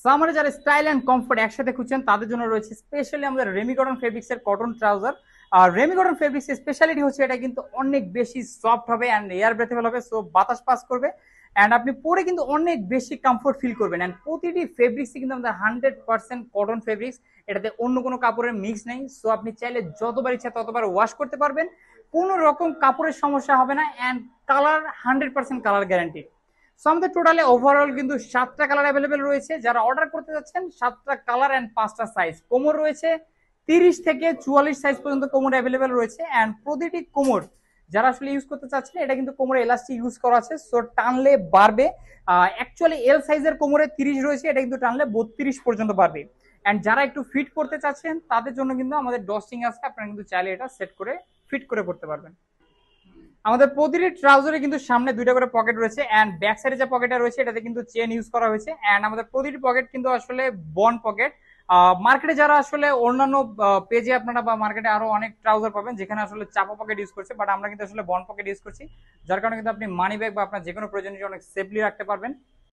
সামারে যারা style and comfort একসাথে খুঁজছেন তাদের জন্য রয়েছে স্পেশালি আমাদের রেমি কটন ফেব্রিক্স এর কটন ট্রাউজার। আর রেমি কটন ফেব্রিক্স এর স্পেশালিটি হচ্ছে এটা কিন্তু অনেক বেশি সফট হবে এন্ড এয়ার ব্রেথেবল হবে, সো বাতাস পাস করবে এন্ড আপনি পরে কিন্তু অনেক বেশি কমফোর্ট ফিল করবেন। এন্ড প্রতিটি ফেব্রিক্স কিন্তু আমাদের 100% কটন ফেব্রিক্স, এটাতে অন্য কোনো কাপড়ের মিক্স নেই। সো আপনি চাইলে যতবার ইচ্ছা ততবার ওয়াশ করতে পারবেন, কোনো রকম কাপড়ের সমস্যা হবে না and colour 100% colour guarantee. So আমাদের টোটালি ওভারঅল কিন্তু 7টা কালার অ্যাভেলেবেল রয়েছে। যারা অর্ডার করতে যাচ্ছেন 7টা কালার এন্ড 5টা সাইজ, কোমর রয়েছে 30 থেকে 44 সাইজ পর্যন্ত কোমর অ্যাভেলেবেল রয়েছে। এন্ড প্রতিটি কোমর যারা আসলে ইউজ করতে চাচ্ছেন, এটা কিন্তু কোমরে এলাস্টিক ইউজ করা আছে, সো টানলে বাড়বে। অ্যাকচুয়ালি এল সাইজের কোমরে 30 রয়েছে, এটা কিন্তু টানলে 32 পর্যন্ত বাড়বে। এন্ড যারা একটু ফিট করতে চাচ্ছেন তাদের জন্য কিন্তু আমাদের ডস্টিং আছে, আপনারা কিন্তু চাইলে এটা সেট করে ফিট করে পড়তে পারবেন। আমাদের প্রতিটি ট্রাউজারে কিন্তু সামনে 2টা করে পকেট রয়েছে এন্ড ব্যাক সাইডে যে পকেটটা রয়েছে এটাতে কিন্তু চেন ইউজ করা হয়েছে। এন্ড আমাদের প্রতিটি পকেট কিন্তু আসলে বন্ড পকেট। মার্কেটে যারা আসলে অন্যান্য পেজে আপনারা বা মার্কেটে আরো অনেক ট্রাউজার পাবেন যেখানে আসলে চাপা পকেট ইউজ করছে, বাট আমরা কিন্তু আসলে বন্ড পকেট ইউজ করছি, যার কারণে কিন্তু আপনি মানি ব্যাগ বা আপনার যে কোনো প্রয়োজনীয় অনেক সেফলি রাখতে পারবেন।